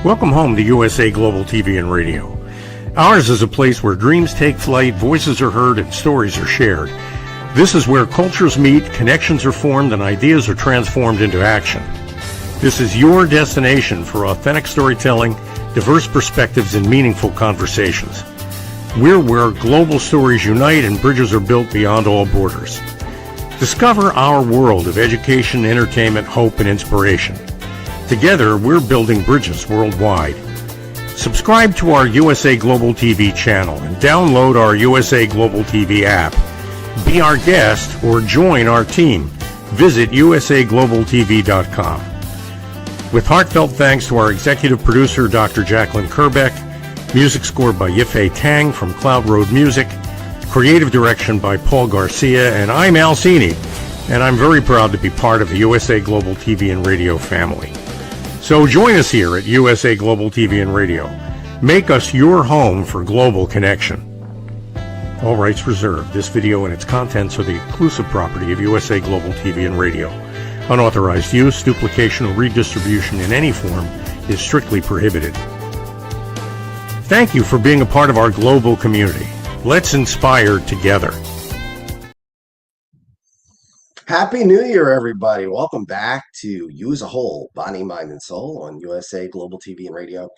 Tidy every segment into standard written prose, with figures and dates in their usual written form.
Welcome home to USA Global TV and Radio. Ours is a place where dreams take flight, voices are heard, and stories are shared. This is where cultures meet, connections are formed, and ideas are transformed into action. This is your destination for authentic storytelling, diverse perspectives, and meaningful conversations. We're where global stories unite and bridges are built beyond all borders. Discover our world of education, entertainment, hope, and inspiration. Together, we're building bridges worldwide. Subscribe to our USA Global TV channel and download our USA Global TV app. Be our guest or join our team. Visit usaglobaltv.com. With heartfelt thanks to our executive producer, Dr. Jacqueline Kerbeck, music scored by Yifei Tang from Cloud Road Music, creative direction by Paul Garcia, and I'm Al Cini, and I'm very proud to be part of the USA Global TV and Radio family. So join us here at USA Global TV and Radio. Make us your home for global connection. All rights reserved. This video and its contents are the exclusive property of USA Global TV and Radio. Unauthorized use, duplication, or redistribution in any form is strictly prohibited. Thank you for being a part of our global community. Let's inspire together. Happy New Year, everybody. Welcome back to You as a Whole, Body, Mind, and Soul on USA Global TV and Radio.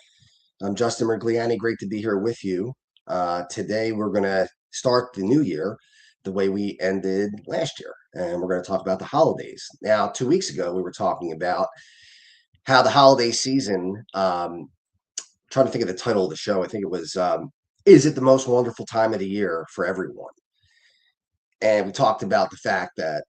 I'm Justin Mirigliani. Great to be here with you. Today, we're going to start the new year the way we ended last year, and we're going to talk about the holidays. Now, 2 weeks ago, we were talking about how the holiday season, trying to think of the title of the show. I think it was, Is it the most wonderful time of the year for everyone? And we talked about the fact that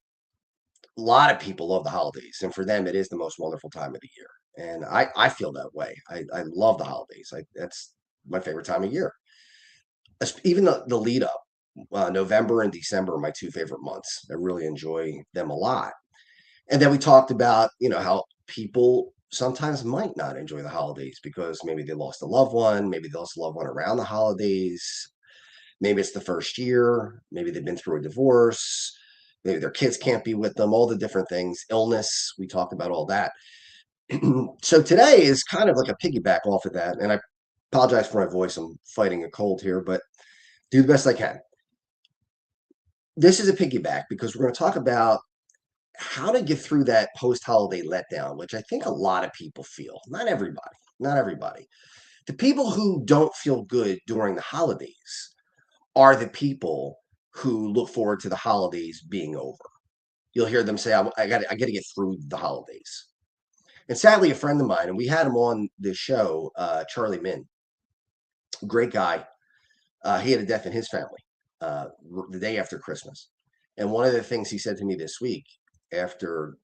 a lot of people love the holidays, and for them, it is the most wonderful time of the year. And I feel that way. I love the holidays. That's my favorite time of year. Even the lead up, November and December are my two favorite months. I really enjoy them a lot. And then we talked about, how people sometimes might not enjoy the holidays because maybe they lost a loved one, maybe they lost a loved one around the holidays, maybe it's the first year, maybe they've been through a divorce, maybe their kids can't be with them, all the different things, illness, we talked about all that. So today is kind of like a piggyback off of that, and I apologize for my voice, I'm fighting a cold here, but do the best I can. This is a piggyback because we're going to talk about how to get through that post-holiday letdown, which I think a lot of people feel. Not everybody. The people who don't feel good during the holidays are the people who look forward to the holidays being over. You'll hear them say, I got to get through the holidays. And sadly, a friend of mine, and we had him on this show, Charlie Min, great guy. He had a death in his family the day after Christmas. And one of the things he said to me this week after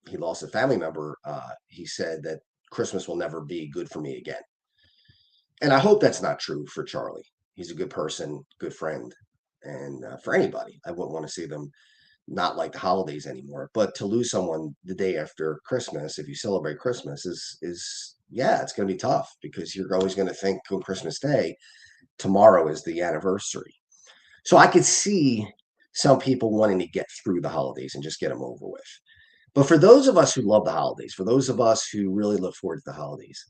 he lost a family member, he said that Christmas will never be good for me again. And I hope that's not true for Charlie. He's a good person, good friend. And for anybody, I wouldn't want to see them not like the holidays anymore. But to lose someone the day after Christmas, if you celebrate Christmas, is it's going to be tough because you're always going to think on Christmas Day, tomorrow is the anniversary. So I could see some people wanting to get through the holidays and just get them over with. But for those of us who love the holidays, for those of us who really look forward to the holidays,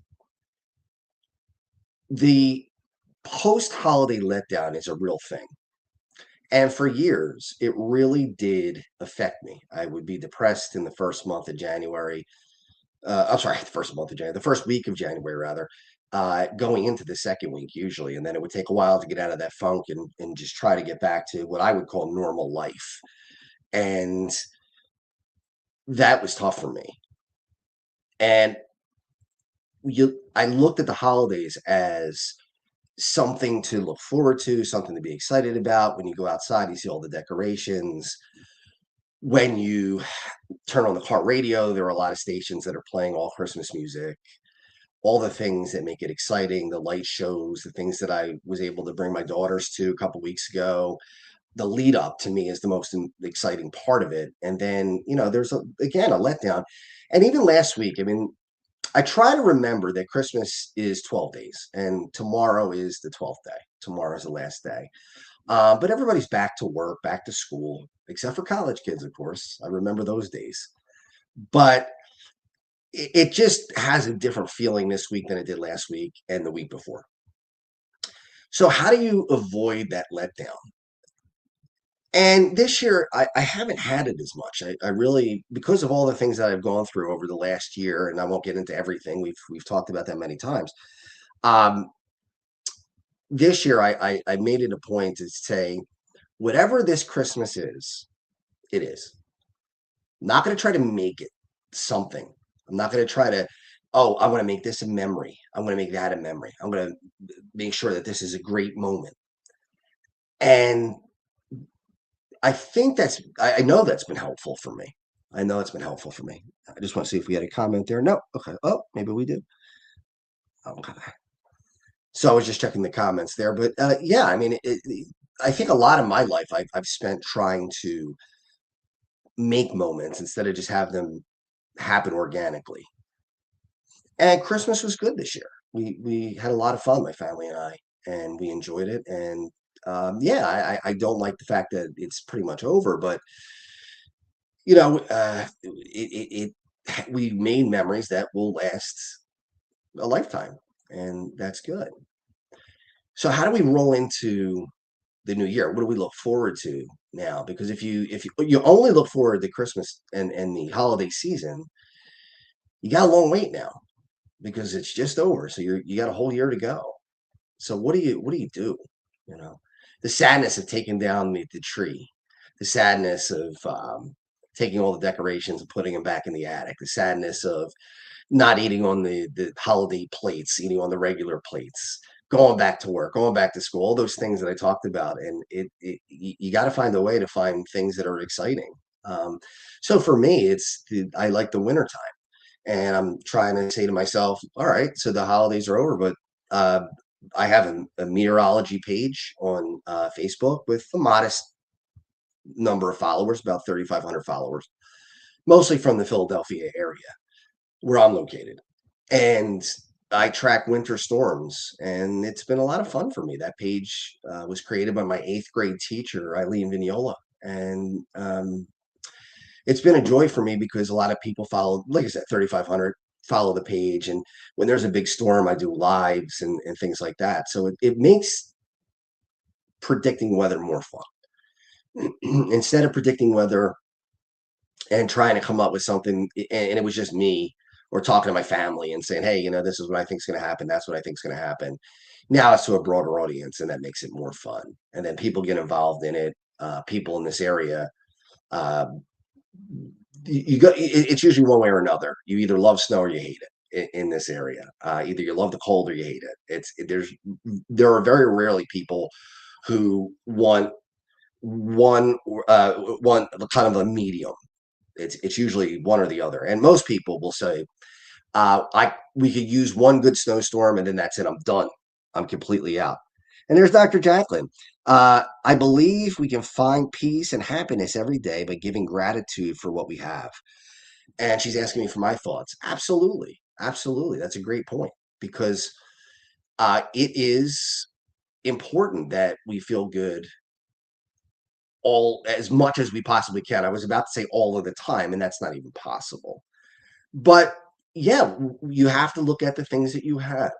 the post-holiday letdown is a real thing. And for years, it really did affect me. I would be depressed in the first month of January. The first week of January, rather, going into the second week usually. And then it would take a while to get out of that funk and just try to get back to what I would call normal life. And that was tough for me. And I looked at the holidays as something to look forward to, something to be excited about. When you go outside, you see all the decorations. When you turn on the car radio, there are a lot of stations that are playing all Christmas music, all the things that make it exciting, the light shows, the things that I was able to bring my daughters to a couple weeks ago. The lead up to me is the most exciting part of it. And then, there's again a letdown. And even last week, I try to remember that Christmas is 12 days and tomorrow is the 12th day. Tomorrow is the last day. But everybody's back to work, back to school, except for college kids, of course. I remember those days. But it just has a different feeling this week than it did last week and the week before. So how do you avoid that letdown? And this year, I haven't had it as much. I really, because of all the things that I've gone through over the last year, and I won't get into everything. We've talked about that many times. Um, this year, I made it a point to say, whatever this Christmas is, it is. I'm not going to try to make it something. I'm not going to try to, oh, I want to make this a memory. I'm going to make that a memory. I'm going to make sure that this is a great moment. And I think I know that's been helpful for me. I know it's been helpful for me. I just want to see if we had a comment there. No. Okay. Oh, maybe we do. Okay. So I was just checking the comments there. But yeah, I mean, I think a lot of my life I've spent trying to make moments instead of just have them happen organically. And Christmas was good this year. We had a lot of fun, my family and I, and we enjoyed it. And yeah, I don't like the fact that it's pretty much over, but we made memories that will last a lifetime, and that's good. So how do we roll into the new year? What do we look forward to now? Because if you only look forward to Christmas and the holiday season, you got a long wait now because it's just over. So you got a whole year to go. So what do you do? You know, the sadness of taking down the tree, the sadness of taking all the decorations and putting them back in the attic, the sadness of not eating on the holiday plates, eating on the regular plates, going back to work, going back to school, all those things that I talked about. And you got to find a way to find things that are exciting. So for me, I like the winter time. And I'm trying to say to myself, all right, so the holidays are over, but uh, I have a meteorology page on Facebook with a modest number of followers, about 3,500 followers, mostly from the Philadelphia area where I'm located. And I track winter storms, and it's been a lot of fun for me. That page was created by my eighth grade teacher, Eileen Vignola. And it's been a joy for me because a lot of people follow, like I said, 3,500 follow the page. And when there's a big storm, I do lives and things like that. So it makes predicting weather more fun. Instead of predicting weather and trying to come up with something, and it was just me or talking to my family and saying, hey, this is what I think is going to happen. That's what I think is going to happen. Now it's to a broader audience, and that makes it more fun. And then people get involved in it. People in this area, uh, it's usually one way or another. You either love snow or you hate it in this area. Either you love the cold or you hate it. There are very rarely people who want one kind of a medium. It's usually one or the other. And most people will say, we could use one good snowstorm and then that's it. I'm done. I'm completely out. And there's Dr. Jacqueline. I believe we can find peace and happiness every day by giving gratitude for what we have. And she's asking me for my thoughts. Absolutely. Absolutely. That's a great point because it is important that we feel good all as much as we possibly can. I was about to say all of the time, and that's not even possible. But yeah, you have to look at the things that you have,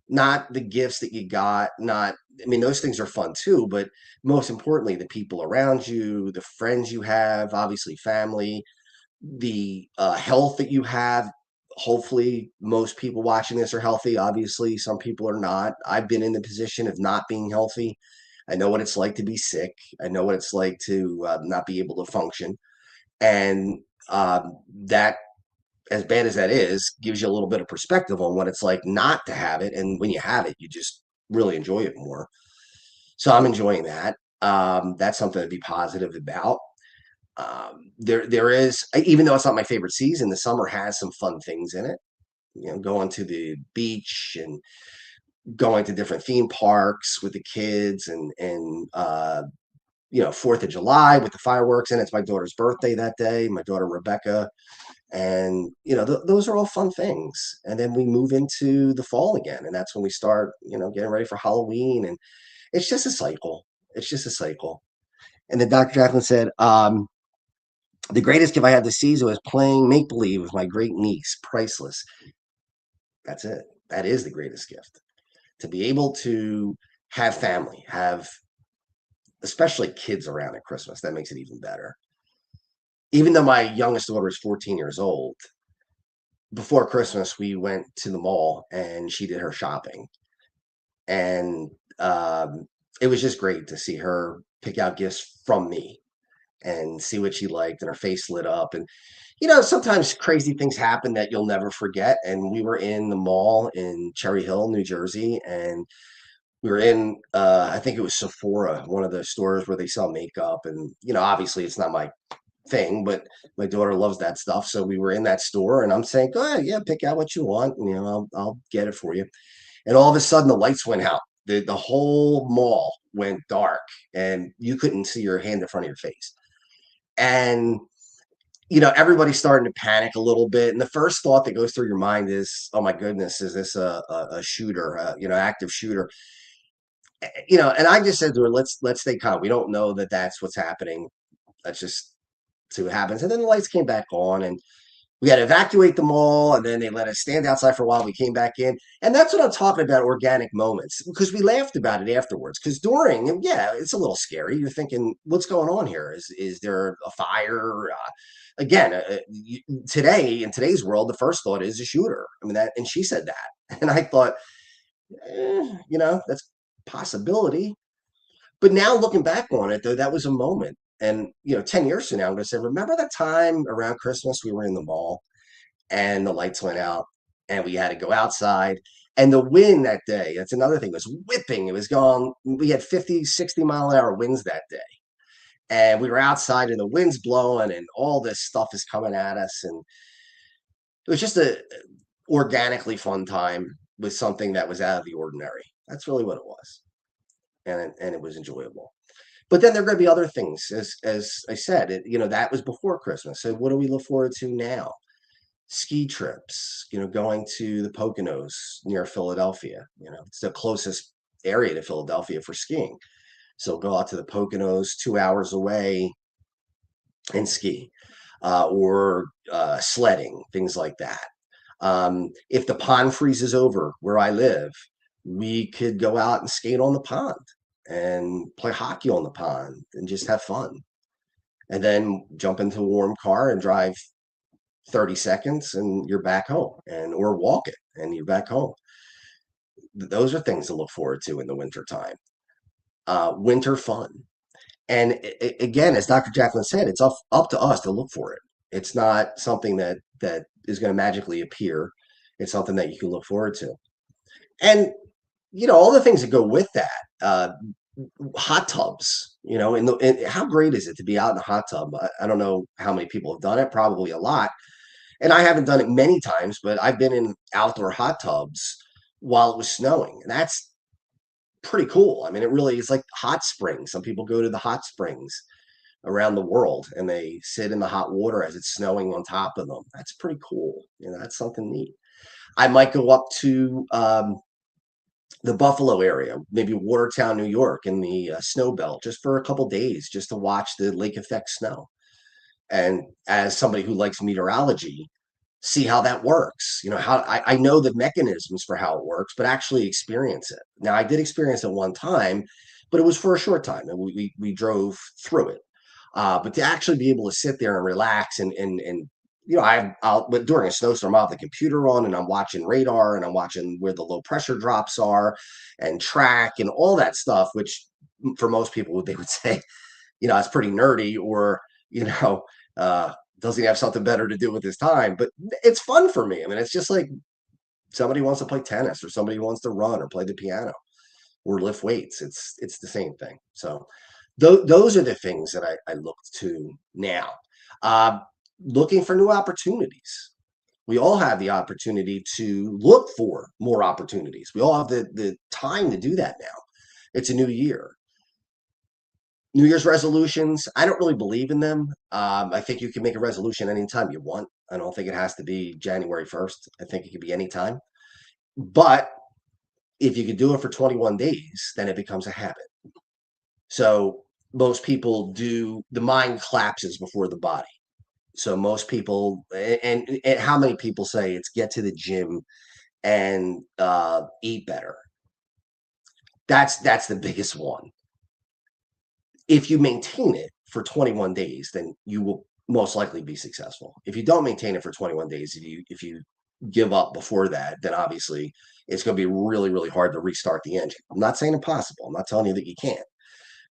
not the gifts that you got. Not, I mean, those things are fun too, but most importantly, the people around you, the friends you have, obviously family, the health that you have. Hopefully, most people watching this are healthy. Obviously, some people are not. I've been in the position of not being healthy. I know what it's like to be sick. I know what it's like to not be able to function. And that, as bad as that is, gives you a little bit of perspective on what it's like not to have it. And when you have it, you just really enjoy it more. So I'm enjoying that. That's something to be positive about. There is, even though it's not my favorite season, the summer has some fun things in it. Going to the beach and going to different theme parks with the kids and 4th of July with the fireworks. And it's my daughter's birthday that day, my daughter Rebecca. And those are all fun things. And then we move into the fall again, and that's when we start getting ready for Halloween. And it's just a cycle. It's just a cycle. And then Dr. Jacqueline said, The greatest gift I had this season was playing make believe with my great niece. Priceless. That's it. That is the greatest gift. To be able to have family, have especially kids around at Christmas. That makes it even better. Even though my youngest daughter is 14 years old, before Christmas, we went to the mall and she did her shopping. And it was just great to see her pick out gifts from me and see what she liked, and her face lit up. And, sometimes crazy things happen that you'll never forget. And we were in the mall in Cherry Hill, New Jersey, and we were in, I think it was Sephora, one of the stores where they sell makeup. And, obviously it's not my thing, but my daughter loves that stuff. So we were in that store and I'm saying, go ahead, yeah, pick out what you want. And, I'll get it for you. And all of a sudden the lights went out. The whole mall went dark and you couldn't see your hand in front of your face. And, everybody's starting to panic a little bit. And the first thought that goes through your mind is, oh my goodness, is this a shooter, active shooter? And I just said to her, let's stay calm. We don't know that that's what's happening. Let's just see what happens. And then the lights came back on and we had to evacuate the mall, and then they let us stand outside for a while. We came back in. And that's what I'm talking about, organic moments, because we laughed about it afterwards. Because during, yeah, it's a little scary. You're thinking, what's going on here? Is there a fire? Again, today, in today's world, the first thought is a shooter. I mean, and she said that. And I thought, that's a possibility. But now looking back on it, though, that was a moment. And, 10 years from now, I'm going to say, remember that time around Christmas we were in the mall and the lights went out and we had to go outside, and the wind that day, that's another thing, was whipping. It was gone. We had 50, 60-mile-an-hour winds that day. And we were outside and the wind's blowing and all this stuff is coming at us. And it was just a organically fun time with something that was out of the ordinary. That's really what it was. And it was enjoyable. But then there are going to be other things, as I said, that was before Christmas. So what do we look forward to now? Ski trips, going to the Poconos near Philadelphia. It's the closest area to Philadelphia for skiing. So go out to the Poconos, 2 hours away, and ski, or sledding, things like that. If the pond freezes over where I live, we could go out and skate on the pond and play hockey on the pond and just have fun. And then jump into a warm car and drive 30 seconds and you're back home, or walk it and you're back home. Those are things to look forward to in the winter time. Winter fun. And again, as Dr. Jacqueline said, it's up to us to look for it. It's not something that is going to magically appear. It's something that you can look forward to. And, all the things that go with that, hot tubs, and how great is it to be out in a hot tub? I don't know how many people have done it, probably a lot. And I haven't done it many times, but I've been in outdoor hot tubs while it was snowing. And that's pretty cool. I mean, it really is like hot springs. Some people go to the hot springs around the world and they sit in the hot water as it's snowing on top of them. That's pretty cool. That's something neat. I might go up to the Buffalo area, maybe Watertown, New York, in the snow belt, just for a couple days, just to watch the lake effect snow. And as somebody who likes meteorology, see how that works. How I know the mechanisms for how it works, but actually experience it. Now, I did experience it one time, but it was for a short time, and we drove through it. But to actually be able to sit there and relax and but during a snowstorm, I'll have the computer on and I'm watching radar and I'm watching where the low pressure drops are and track and all that stuff, which for most people, they would say, it's pretty nerdy, or, does he have something better to do with his time? But it's fun for me. I mean, it's just like somebody wants to play tennis or somebody wants to run or play the piano or lift weights. It's the same thing. So those are the things that I look to now. Looking for new opportunities. We all have the opportunity to look for more opportunities. We all have the time to do that now. It's a new year. New Year's resolutions, I don't really believe in them. I think you can make a resolution anytime you want. I don't think it has to be January 1st. I think it could be anytime. But if you could do it for 21 days, then it becomes a habit. So most people do, the mind collapses before the body. So most people, and how many people say it's get to the gym and eat better? That's the biggest one. If you maintain it for 21 days, then you will most likely be successful. If you don't maintain it for 21 days, if you give up before that, then obviously it's going to be really, really hard to restart the engine. I'm not saying impossible. I'm not telling you that you can't,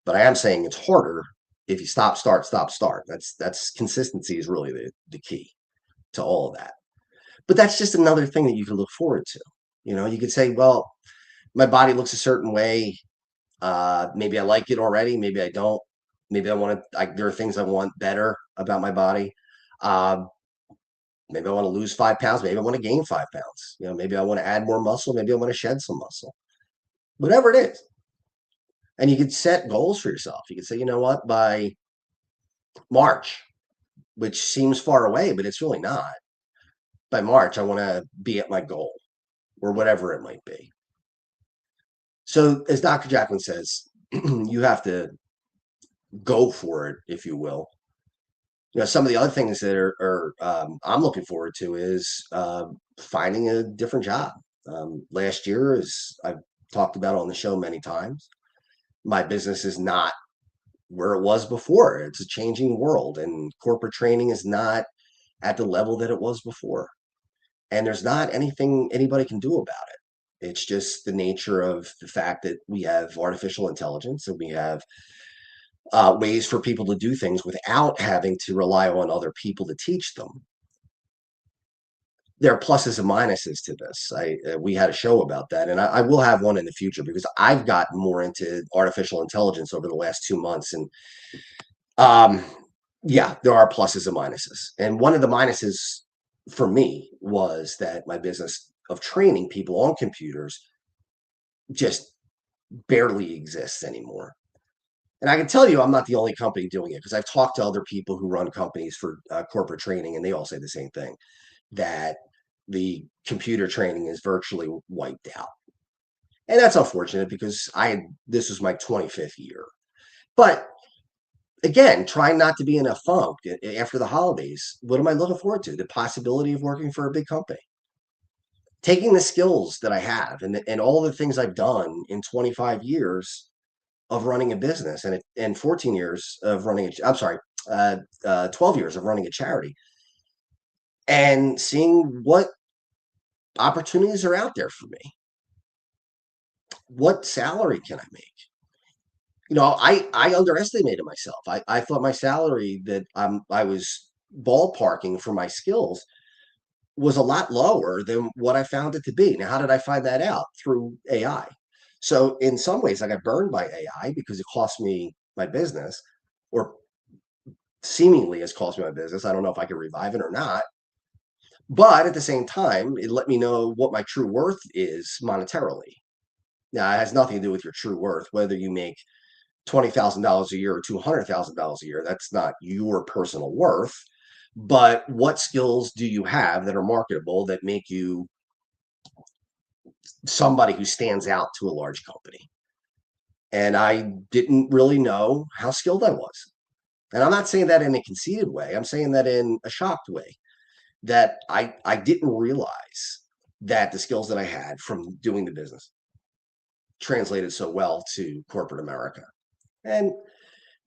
but I am saying it's harder if you stop, start, stop, start. That's consistency is really the key to all of that. But that's just another thing that you can look forward to. You could say, well, my body looks a certain way. Maybe I like it already. Maybe I don't. Maybe I want to. There are things I want better about my body. Uh, maybe I want to lose 5 pounds. Maybe I want to gain 5 pounds. Maybe I want to add more muscle. Maybe I want to shed some muscle. Whatever it is, and you could set goals for yourself. You could say, you know what, by March, which seems far away, but it's really not. By March, I want to be at my goal, or whatever it might be. So, as Dr. Jacqueline says, you have to go for it, if you will. Some of the other things that I'm looking forward to is finding a different job. Last year, as I've talked about on the show many times, my business is not where it was before. It's a changing world, and corporate training is not at the level that it was before. And there's not anything anybody can do about it. It's just the nature of the fact that we have artificial intelligence and we have ways for people to do things without having to rely on other people to teach them. There are pluses and minuses to this. We had a show about that, and I will have one in the future because I've gotten more into artificial intelligence over the last 2 months, and um, yeah, there are pluses and minuses. And one of the minuses for me was that my business of training people on computers just barely exists anymore. And I can tell you, I'm not the only company doing it because I've talked to other people who run companies for corporate training, and they all say the same thing, that the computer training is virtually wiped out. And that's unfortunate because this was my 25th year. But again, trying not to be in a funk after the holidays. What am I looking forward to? The possibility of working for a big company. Taking the skills that I have and all the things I've done in 25 years of running a business and 14 years of running, I'm sorry, 12 years of running a charity, and seeing what opportunities are out there for me. What salary can I make? I underestimated myself. I thought my salary that I was ballparking for my skills was a lot lower than what I found it to be. Now, how did I find that out? Through AI. So in some ways, I got burned by AI because it cost me my business, or seemingly has cost me my business. I don't know if I can revive it or not. But at the same time, it let me know what my true worth is monetarily. Now, it has nothing to do with your true worth, whether you make $20,000 a year or $200,000 a year. That's not your personal worth. But what skills do you have that are marketable that make you somebody who stands out to a large company? And I didn't really know how skilled I was. And I'm not saying that in a conceited way. I'm saying that in a shocked way, that I didn't realize that the skills that I had from doing the business translated so well to corporate America. And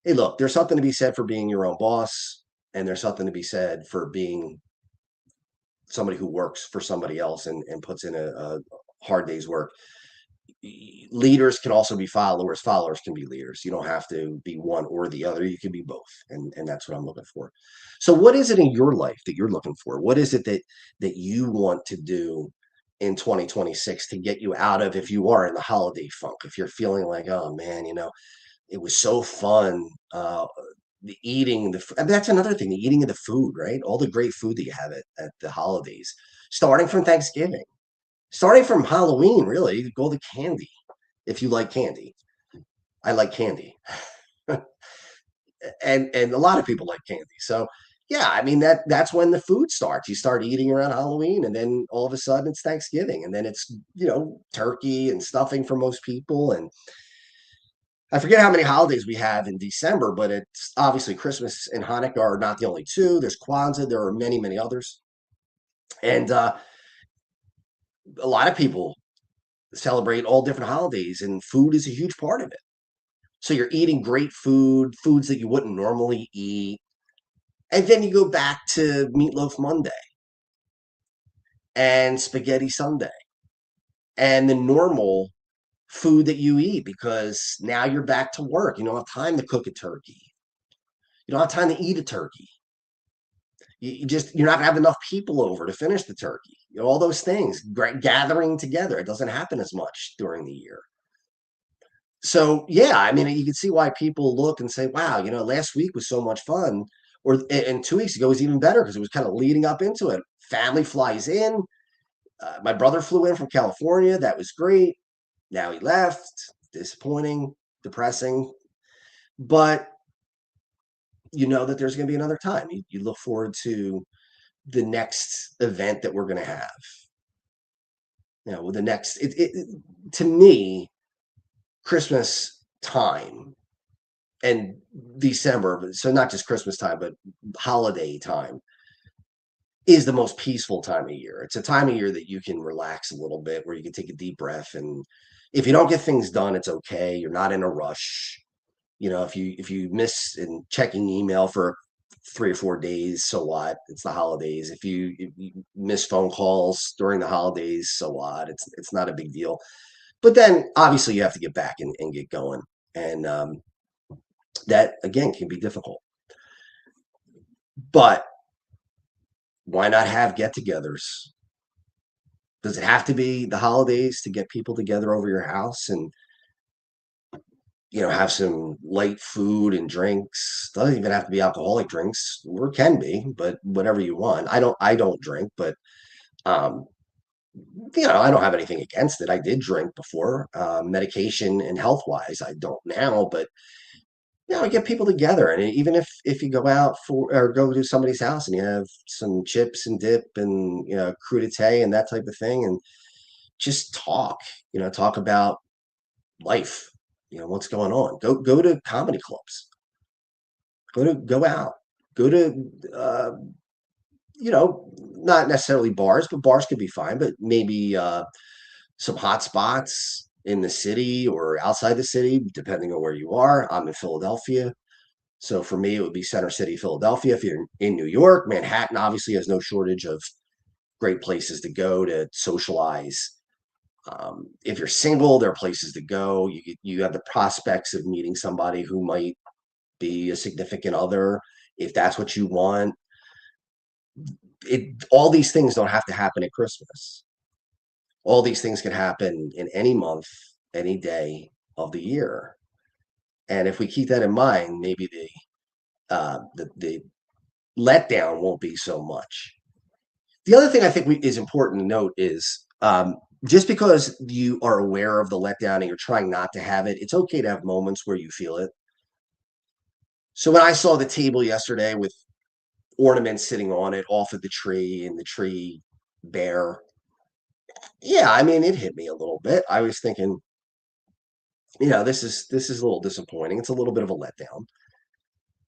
hey, look, there's something to be said for being your own boss, and there's something to be said for being somebody who works for somebody else and puts in a hard day's work. Leaders can also be followers. Followers can be leaders. You don't have to be one or the other. You can be both, and that's what I'm looking for. So, what is it in your life that you're looking for? What is it that you want to do in 2026 to get you out of, if you are in the holiday funk, if you're feeling like, oh man, it was so fun. The eating, that's another thing, the eating of the food, right? All the great food that you have at the holidays, starting from Thanksgiving, starting from Halloween, really. You could go to candy if you like candy. I like candy. and a lot of people like candy. So yeah, I mean that's when the food starts. You start eating around Halloween, and then all of a sudden it's Thanksgiving, and then it's turkey and stuffing for most people, and I forget how many holidays we have in December, but it's obviously Christmas and Hanukkah are not the only two. There's Kwanzaa. There are many, many others. And a lot of people celebrate all different holidays, and food is a huge part of it. So you're eating great food, foods that you wouldn't normally eat. And then you go back to Meatloaf Monday and Spaghetti Sunday and the normal food that you eat because now you're back to work. You don't have time to cook a turkey. You don't have time to eat a turkey. You're not gonna have enough people over to finish the turkey. All those things, gathering together. It doesn't happen as much during the year. So yeah, I mean, you can see why people look and say, "Wow, last week was so much fun," and 2 weeks ago was even better because it was kind of leading up into it. Family flies in. My brother flew in from California. That was great. Now he left. Disappointing, depressing, but you know that there's going to be another time. You look forward to the next event that we're going to have. With the next, to me, Christmas time and December, so not just Christmas time, but holiday time is the most peaceful time of year. It's a time of year that you can relax a little bit, where you can take a deep breath. And if you don't get things done, it's okay. You're not in a rush. If you miss in checking email for 3 or 4 days, so what? It's the holidays. If you miss phone calls during the holidays, so what? It's not a big deal. But then obviously you have to get back and get going. And that again can be difficult. But why not have get-togethers? Does it have to be the holidays to get people together over your house and have some light food and drinks? Doesn't even have to be alcoholic drinks, or can be, but whatever you want. I don't drink, but um, I don't have anything against it. I did drink before, medication and health wise. I don't now, but get people together. And even if you go out for or go to somebody's house and you have some chips and dip and crudité and that type of thing, and just talk about life, what's going on. Go to comedy clubs. Go out. Go to not necessarily bars, but bars could be fine, but maybe some hot spots in the city or outside the city, depending on where you are. I'm in Philadelphia. So for me, it would be Center City, Philadelphia. If you're in New York, Manhattan obviously has no shortage of great places to go to socialize. If you're single, there are places to go. You have the prospects of meeting somebody who might be a significant other, if that's what you want. All these things don't have to happen at Christmas. All these things can happen in any month, any day of the year. And if we keep that in mind, maybe the letdown won't be so much. The other thing I think is important to note is just because you are aware of the letdown and you're trying not to have it, it's okay to have moments where you feel it. So when I saw the table yesterday with ornaments sitting on it off of the tree and the tree bare, yeah, I mean, it hit me a little bit. I was thinking, this is a little disappointing. It's a little bit of a letdown.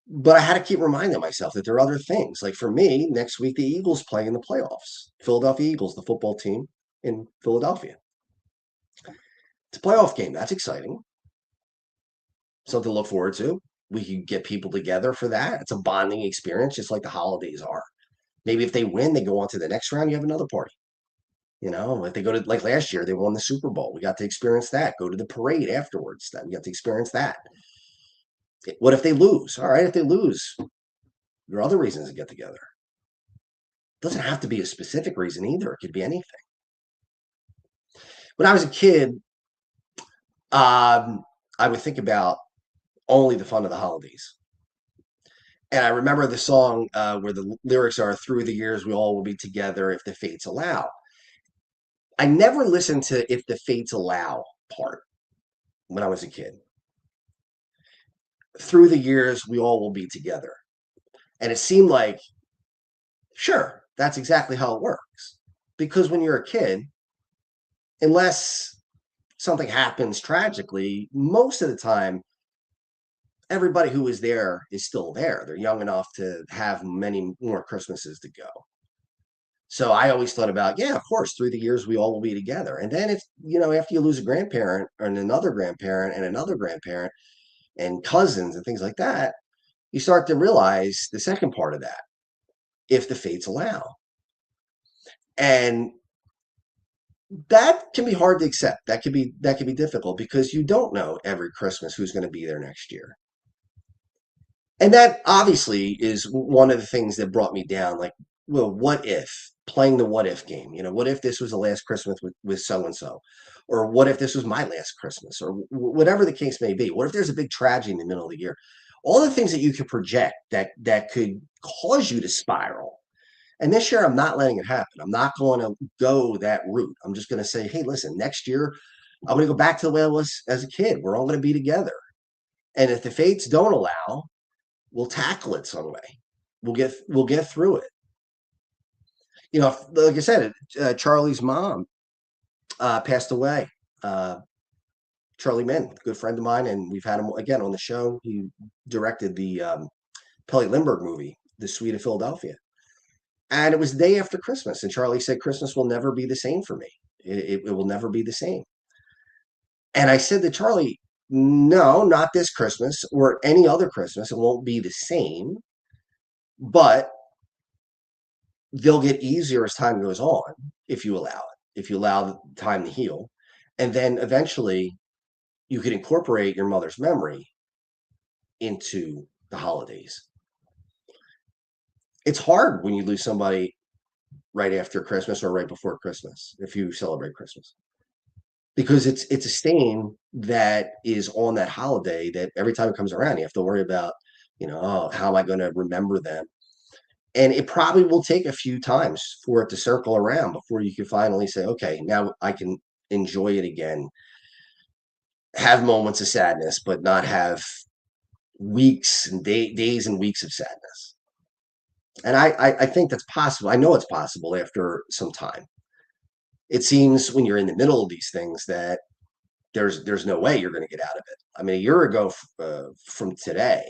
But I had to keep reminding myself that there are other things. Like for me, next week the Eagles play in the playoffs. Philadelphia Eagles, the football team in Philadelphia. It's a playoff game. That's exciting. Something to look forward to. We can get people together for that. It's a bonding experience, just like the holidays are. Maybe if they win, they go on to the next round. You have another party. If they go to, like last year, they won the Super Bowl. We got to experience that. Go to the parade afterwards. Then we got to experience that. What if they lose? All right, if they lose, there are other reasons to get together. It doesn't have to be a specific reason either. It could be anything. When I was a kid, I would think about only the fun of the holidays. And I remember the song where the lyrics are, "Through the years, we all will be together if the fates allow." I never listened to "If the fates allow" part when I was a kid. Through the years, we all will be together. And it seemed like, sure, that's exactly how it works. Because when you're a kid, unless something happens tragically, most of the time everybody who was there is still there. They're young enough to have many more Christmases to go. So I always thought about, yeah, of course, through the years we all will be together. And then it's, after you lose a grandparent and another grandparent and another grandparent and cousins and things like that, you start to realize the second part of that, if the fates allow. And that can be hard to accept. That can be difficult because you don't know every Christmas who's going to be there next year. And that obviously is one of the things that brought me down. Like, well, what if playing the what if game? What if this was the last Christmas with so and so? Or what if this was my last Christmas? Or whatever the case may be. What if there's a big tragedy in the middle of the year? All the things that you could project that could cause you to spiral. And this year, I'm not letting it happen. I'm not going to go that route. I'm just going to say, hey, listen, next year, I'm going to go back to the way I was as a kid. We're all going to be together. And if the fates don't allow, we'll tackle it some way. We'll get through it. Like I said, Charlie's mom passed away. Charlie Min, good friend of mine, and we've had him again on the show. He directed the Pelly Lindbergh movie, The Suite of Philadelphia. And it was the day after Christmas. And Charlie said, Christmas will never be the same for me. It will never be the same. And I said to Charlie, no, not this Christmas or any other Christmas. It won't be the same, but they'll get easier as time goes on if you allow it, if you allow the time to heal. And then eventually you can incorporate your mother's memory into the holidays. It's hard when you lose somebody right after Christmas or right before Christmas, if you celebrate Christmas, because it's a stain that is on that holiday that every time it comes around, you have to worry about, oh, how am I going to remember them? And it probably will take a few times for it to circle around before you can finally say, okay, now I can enjoy it again, have moments of sadness, but not have weeks and days and weeks of sadness. And I think that's possible. I know it's possible after some time. It seems when you're in the middle of these things that there's no way you're going to get out of it. I mean, a year ago from today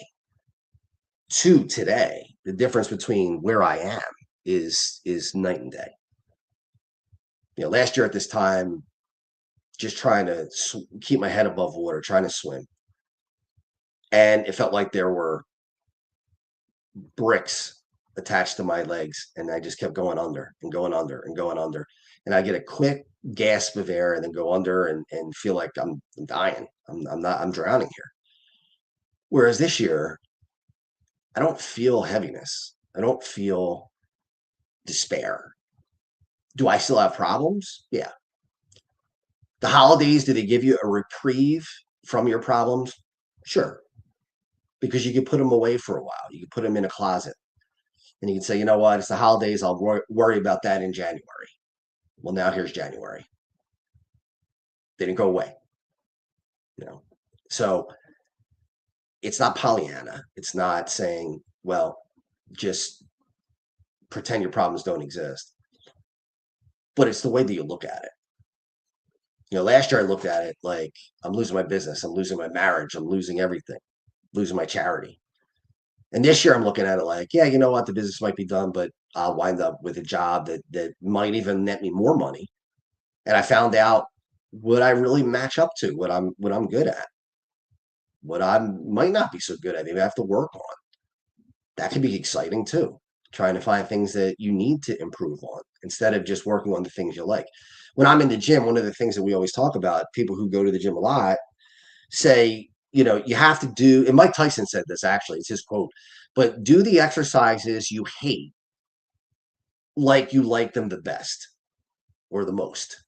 to today, the difference between where I am is night and day. Last year at this time, just trying to keep my head above water, trying to swim, and it felt like there were bricks attached to my legs, and I just kept going under and going under and going under, and I get a quick gasp of air and then go under and feel like I'm dying. I'm drowning here. Whereas this year, I don't feel heaviness. I don't feel despair. Do I still have problems? Yeah. The holidays, do they give you a reprieve from your problems? Sure. Because you can put them away for a while. You can put them in a closet. And you can say, you know what, it's the holidays. I'll worry about that in January. Well, now here's January. They didn't go away. So it's not Pollyanna. It's not saying, well, just pretend your problems don't exist. But it's the way that you look at it. Last year I looked at it like I'm losing my business, I'm losing my marriage, I'm losing everything, losing my charity. And this year I'm looking at it like, yeah, you know what, the business might be done, but I'll wind up with a job that might even net me more money. And I found out what I really match up to, what I'm good at, what I might not be so good at, maybe I have to work on. That could be exciting too, trying to find things that you need to improve on instead of just working on the things you like. When I'm in the gym, one of the things that we always talk about, people who go to the gym a lot say, you have to do, and Mike Tyson said this actually, it's his quote, but do the exercises you hate like you like them the best or the most.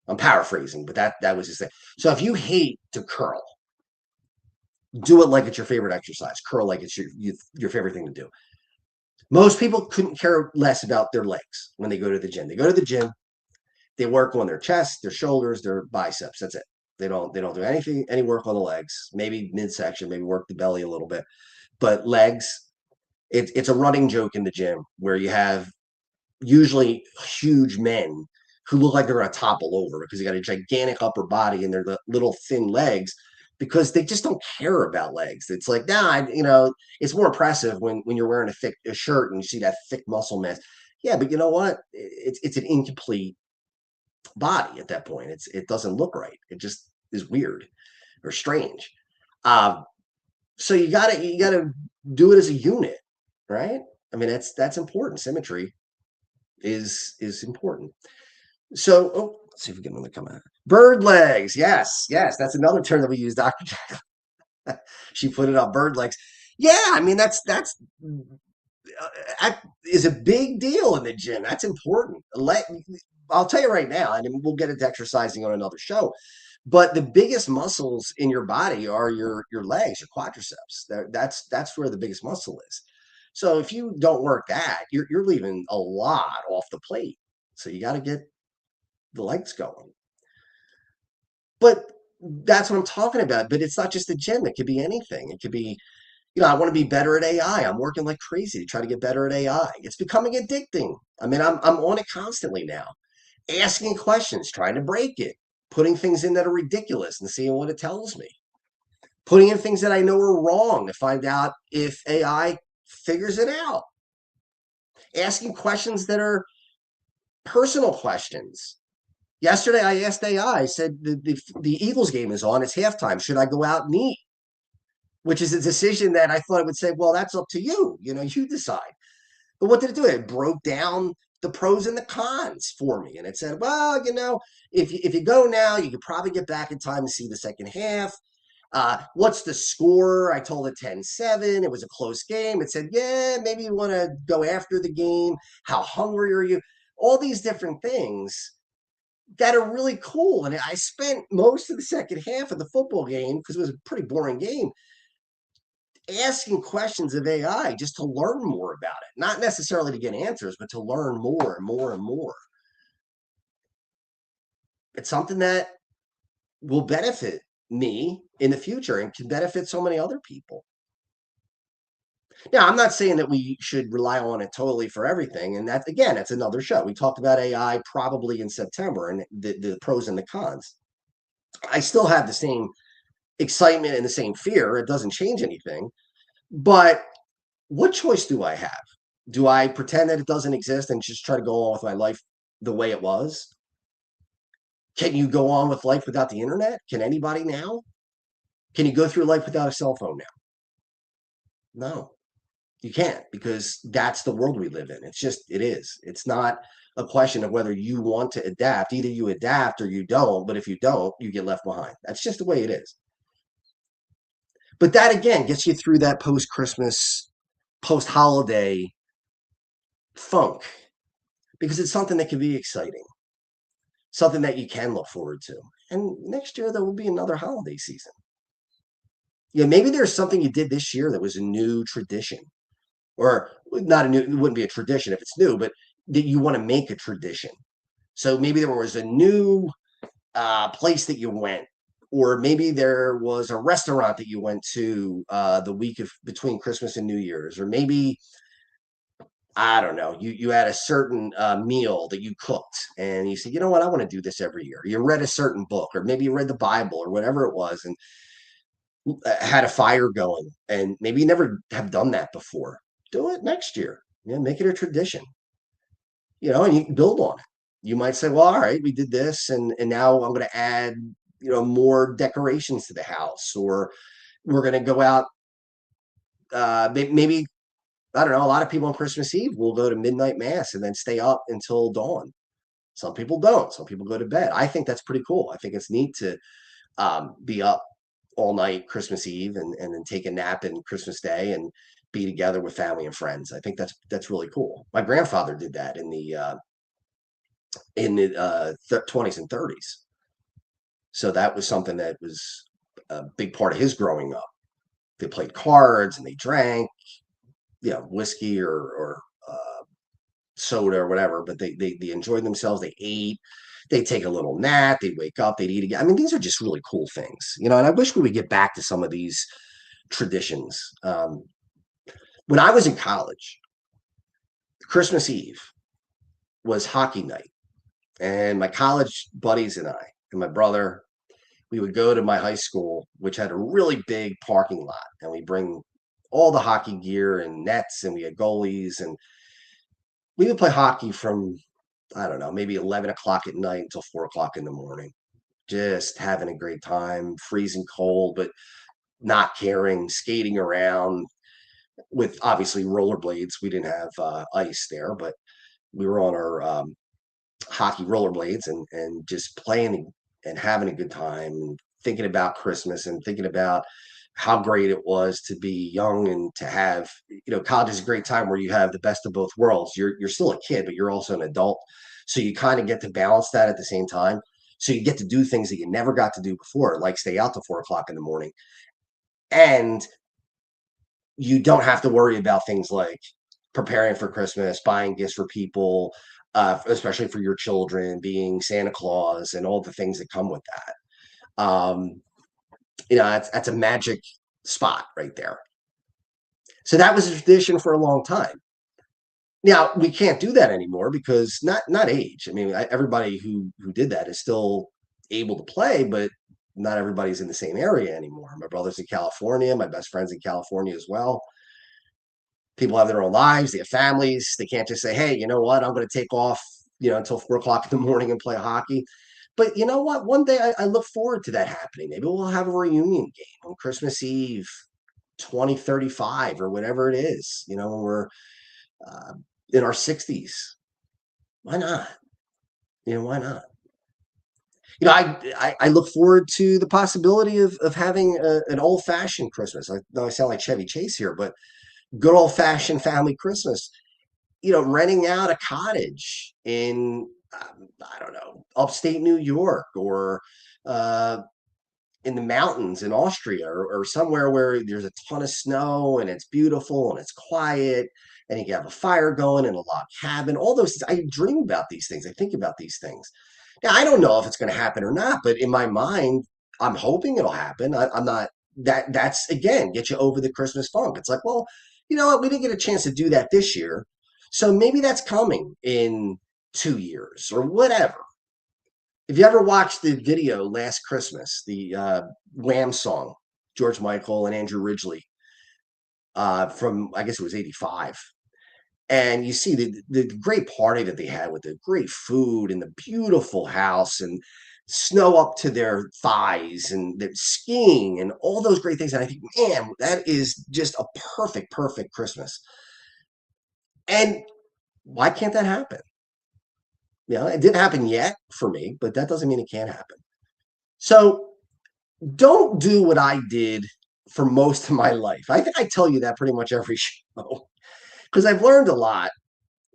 I'm paraphrasing, but that was his thing. So if you hate to curl, do it like it's your favorite exercise. Curl like it's your favorite thing to do. Most people couldn't care less about their legs when they go to the gym. They go to the gym, they work on their chest, their shoulders, their biceps. That's it. They don't do any work on the legs. Maybe midsection, maybe work the belly a little bit. But legs, it's a running joke in the gym where you have usually huge men who look like they're going to topple over because they got a gigantic upper body and their little thin legs because they just don't care about legs. It's like, nah, it's more impressive when you're wearing a thick shirt and you see that thick muscle mass. Yeah, but you know what? It's an incomplete body at that point. It doesn't look right. It just is weird or strange. So you gotta do it as a unit, right? I mean, that's important. Symmetry is important. So, let's see if we get another come out. Bird legs. Yes, yes, that's another term that we use, Dr. Jack. She put it on bird legs. Yeah, I mean that's is a big deal in the gym. That's important. I'll tell you right now, and we'll get into exercising on another show. But the biggest muscles in your body are your legs, your quadriceps. That's where the biggest muscle is. So if you don't work that, you're leaving a lot off the plate. So you got to get the legs going. But that's what I'm talking about. But it's not just the gym. It could be anything. It could be, I want to be better at AI. I'm working like crazy to try to get better at AI. It's becoming addicting. I mean, I'm on it constantly now, asking questions, trying to break it, putting things in that are ridiculous and seeing what it tells me, putting in things that I know are wrong to find out if AI figures it out, asking questions that are personal questions. Yesterday, I asked AI, I said, the Eagles game is on, it's halftime. Should I go out and eat? Which is a decision that I thought it would say, well, that's up to you. You decide. But what did it do? It broke down the pros and the cons for me. And it said, well, if you go now, you could probably get back in time to see the second half. What's the score? I told it 10-7. It was a close game. It said, yeah, maybe you want to go after the game. How hungry are you? All these different things that are really cool. And I spent most of the second half of the football game, because it was a pretty boring game, asking questions of AI just to learn more about it. Not necessarily to get answers, but to learn more and more and more. It's something that will benefit me in the future and can benefit so many other people. Now, I'm not saying that we should rely on it totally for everything. And that, again, that's another show. We talked about AI probably in September and the pros and the cons. I still have the same excitement and the same fear. It doesn't change anything. But what choice do I have? Do I pretend that it doesn't exist and just try to go on with my life the way it was? Can you go on with life without the internet? Can anybody now? Can you go through life without a cell phone now? No, you can't, because that's the world we live in. It is. It's not a question of whether you want to adapt. Either you adapt or you don't. But if you don't, you get left behind. That's just the way it is. But that, again, gets you through that post-Christmas, post-holiday funk, because it's something that can be exciting, something that you can look forward to. And next year, there will be another holiday season. Maybe there's something you did this year that was a new tradition, or not a new, it wouldn't be a tradition if it's new, but that you want to make a tradition. So maybe there was a new place that you went, or maybe there was a restaurant that you went to the week of between Christmas and New Year's, or maybe, I don't know, you had a certain meal that you cooked and you said, you know what, I want to do this every year. You read a certain book, or maybe you read the Bible or whatever it was, and had a fire going, and maybe you never have done that before. Do it next year. Make it a tradition, and you can build on it. You might say, well, all right, we did this, and now I'm going to add, more decorations to the house, or we're going to go out. Maybe, I don't know, a lot of people on Christmas Eve will go to midnight mass and then stay up until dawn. Some people don't. Some people go to bed. I think that's pretty cool. I think it's neat to be up all night Christmas Eve and then take a nap in Christmas Day and be together with family and friends. I think that's really cool. My grandfather did that in the 20s and 30s. So that was something that was a big part of his growing up. They played cards and they drank, whiskey or soda or whatever, but they enjoyed themselves. They ate. They'd take a little nap. They'd wake up. They'd eat again. I mean, these are just really cool things, and I wish we would get back to some of these traditions. When I was in college, Christmas Eve was hockey night, and my college buddies and I and my brother, we would go to my high school, which had a really big parking lot, and we bring all the hockey gear and nets, and we had goalies, and we would play hockey from, I don't know, maybe 11 o'clock at night until 4 o'clock in the morning, just having a great time, freezing cold, but not caring, skating around with obviously rollerblades. We didn't have ice there, but we were on our hockey rollerblades and just playing and having a good time and thinking about Christmas and thinking about how great it was to be young and to have, college is a great time where you have the best of both worlds. You're still a kid, but you're also an adult. So you kind of get to balance that at the same time. So you get to do things that you never got to do before, like stay out till 4 o'clock in the morning. And you don't have to worry about things like preparing for Christmas, buying gifts for people, especially for your children, being Santa Claus, and all the things that come with that. That's a magic spot right there. So that was a tradition for a long time. Now we can't do that anymore because not age. I mean, everybody who did that is still able to play, but not everybody's in the same area anymore. My brother's in California. My best friend's in California as well. People have their own lives. They have families. They can't just say, "Hey, you know what? I'm going to take off, until 4 o'clock in the morning and play hockey." But you know what? One day I look forward to that happening. Maybe we'll have a reunion game on Christmas Eve, 2035 or whatever it is. When we're uh, in our 60s. Why not? Why not? I look forward to the possibility of having an old fashioned Christmas. I know I sound like Chevy Chase here, but good old fashioned family Christmas. Renting out a cottage in, I don't know, upstate New York or uh, in the mountains in Austria or somewhere where there's a ton of snow and it's beautiful and it's quiet and you can have a fire going in a log cabin. All those things. I dream about these things. I think about these things. Now, I don't know if it's going to happen or not, but in my mind, I'm hoping it'll happen. I'm not that's again, get you over the Christmas funk. It's like, well, you know what? We didn't get a chance to do that this year. So maybe that's coming in 2 years or whatever. If you ever watched the video Last Christmas, the Wham song, George Michael and Andrew Ridgeley, from, I guess it was 85. And you see the great party that they had with the great food and the beautiful house and snow up to their thighs and they're skiing and all those great things. And I think, man, that is just a perfect Christmas. And why can't that happen? It didn't happen yet for me, but that doesn't mean it can't happen. So don't do what I did for most of my life. I think I tell you that pretty much every show because I've learned a lot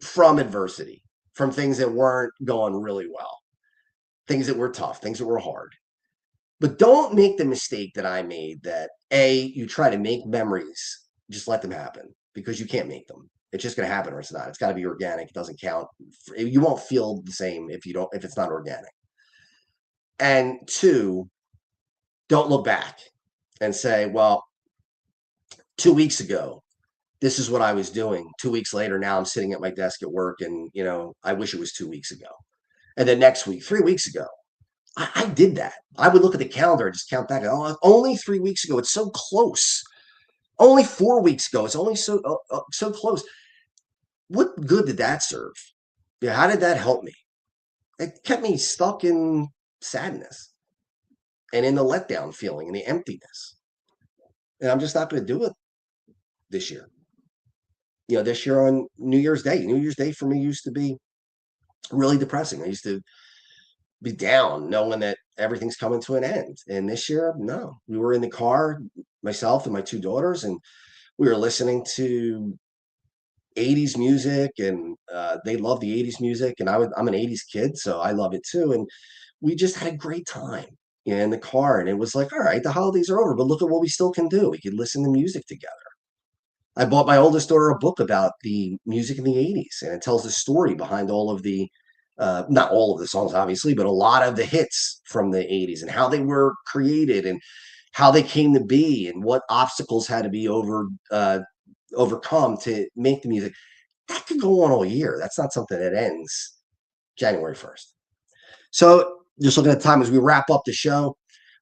from adversity, from things that weren't going really well, things that were tough, things that were hard. But don't make the mistake that I made that you try to make memories, just let them happen because you can't make them. It's just going to happen or it's not. It's got to be organic. It doesn't count. You won't feel the same if it's not organic. And two, don't look back and say, well, 2 weeks ago, this is what I was doing. 2 weeks later, now I'm sitting at my desk at work and, I wish it was 2 weeks ago. And then next week, 3 weeks ago, I did that. I would look at the calendar and just count back. Oh, only 3 weeks ago. It's so close. Only 4 weeks ago. It's only so close. What good did that serve? Yeah, how did that help me? It kept me stuck in sadness and in the letdown feeling and the emptiness. And I'm just not going to do it this year. This year on New Year's Day for me used to be really depressing. I used to be down knowing that everything's coming to an end. And this year, no. We were in the car, myself and my two daughters, and we were listening to 80s music, and they love the 80s music, and I'm an 80s kid, so I love it too. And we just had a great time in the car, and it was like, all right, the holidays are over, but look at what we still can do. We could listen to music together. I bought my oldest daughter a book about the music in the 80s, and it tells the story behind all of the not all of the songs, obviously, but a lot of the hits from the 80s and how they were created and how they came to be and what obstacles had to be overcome to make the music. That could go on all year. That's not something that ends January 1st. So just looking at the time as we wrap up the show,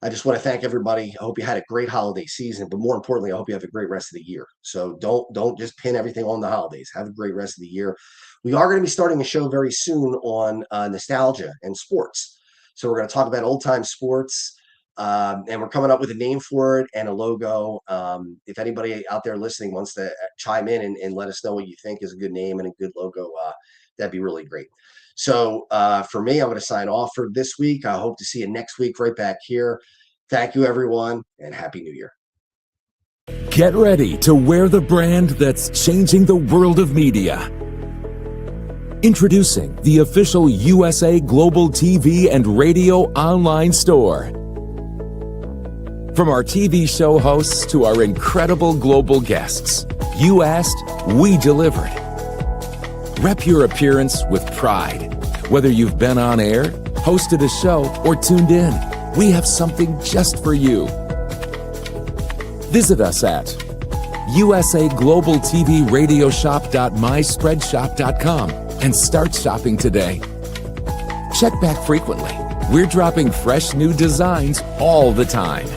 I just want to thank everybody. I hope you had a great holiday season, but more importantly, I hope you have a great rest of the year. So don't just pin everything on the holidays. Have a great rest of the year. We are going to be starting a show very soon on nostalgia and sports. So we're going to talk about old time sports, and we're coming up with a name for it and a logo. If anybody out there listening wants to chime in and let us know what you think is a good name and a good logo, that'd be really great. So for me, I'm going to sign off for this week. I hope to see you next week right back here. Thank you, everyone, and Happy New Year. Get ready to wear the brand that's changing the world of media. Introducing the official USA Global TV and Radio online store. From our TV show hosts to our incredible global guests, you asked, we delivered. Rep your appearance with pride. Whether you've been on air, hosted a show, or tuned in, we have something just for you. Visit us at usaglobaltvradioshoп.myspreadshop.com and start shopping today. Check back frequently. We're dropping fresh new designs all the time.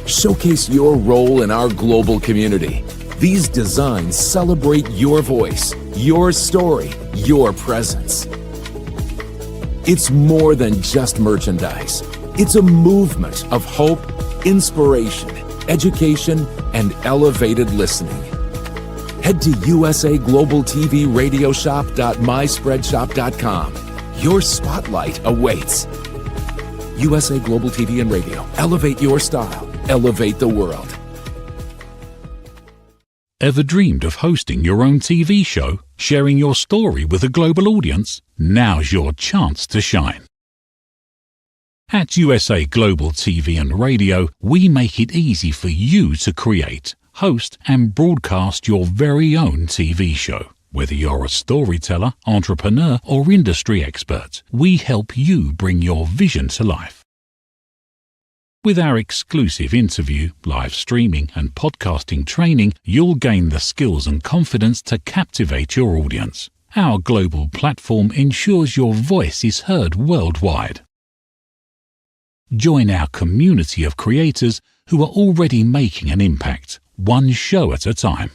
Showcase your role in our global community. These designs celebrate your voice, your story, your presence. It's more than just merchandise. It's a movement of hope, inspiration, education, and elevated listening. Head to usaglobaltvradioshoп.myspreadshop.com. Your spotlight awaits. USA Global TV and Radio. Elevate your style. Elevate the world. Ever dreamed of hosting your own TV show, sharing your story with a global audience? Now's your chance to shine. At USA Global TV and Radio, we make it easy for you to create, host, and broadcast your very own TV show. Whether you're a storyteller, entrepreneur, or industry expert, we help you bring your vision to life. With our exclusive interview, live streaming, and podcasting training, you'll gain the skills and confidence to captivate your audience. Our global platform ensures your voice is heard worldwide. Join our community of creators who are already making an impact, one show at a time.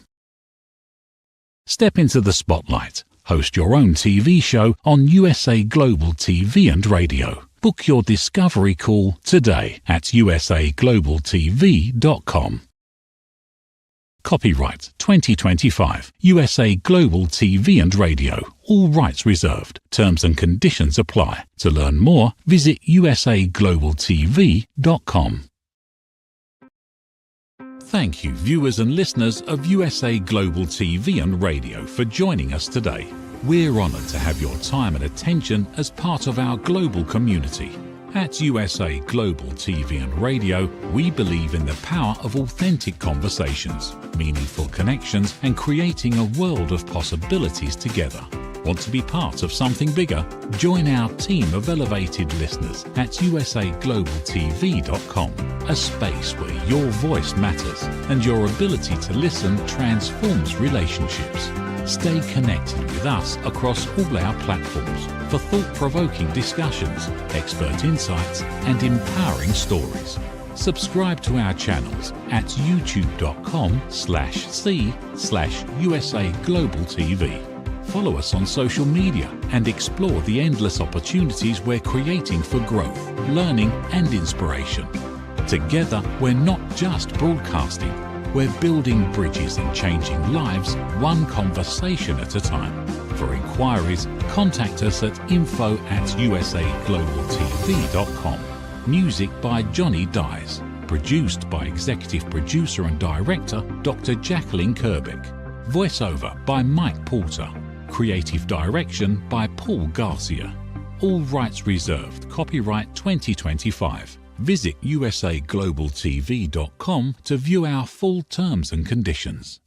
Step into the spotlight. Host your own TV show on USA Global TV and Radio. Book your discovery call today at usaglobaltv.com. Copyright 2025 USA Global TV and Radio. All rights reserved. Terms and conditions apply. To learn more, visit usaglobaltv.com. Thank you, viewers and listeners of USA Global TV and Radio, for joining us today. We're honoured to have your time and attention as part of our global community. At USA Global TV and Radio, we believe in the power of authentic conversations, meaningful connections, and creating a world of possibilities together. Want to be part of something bigger? Join our team of elevated listeners at usaglobaltv.com, a space where your voice matters and your ability to listen transforms relationships. Stay connected with us across all our platforms for thought-provoking discussions, expert insights, and empowering stories. Subscribe to our channels at youtube.com/c/USA-Global-TV. Follow us on social media and explore the endless opportunities we're creating for growth, learning, and inspiration. Together, we're not just broadcasting. We're building bridges and changing lives, one conversation at a time. For inquiries, contact us at info@usaglobaltv.com. Music by Johnny Dyes. Produced by Executive Producer and Director Dr. Jacqueline Kerbeck. Voiceover by Mike Porter. Creative Direction by Paul Garcia. All rights reserved. Copyright 2025. Visit usaglobaltv.com to view our full terms and conditions.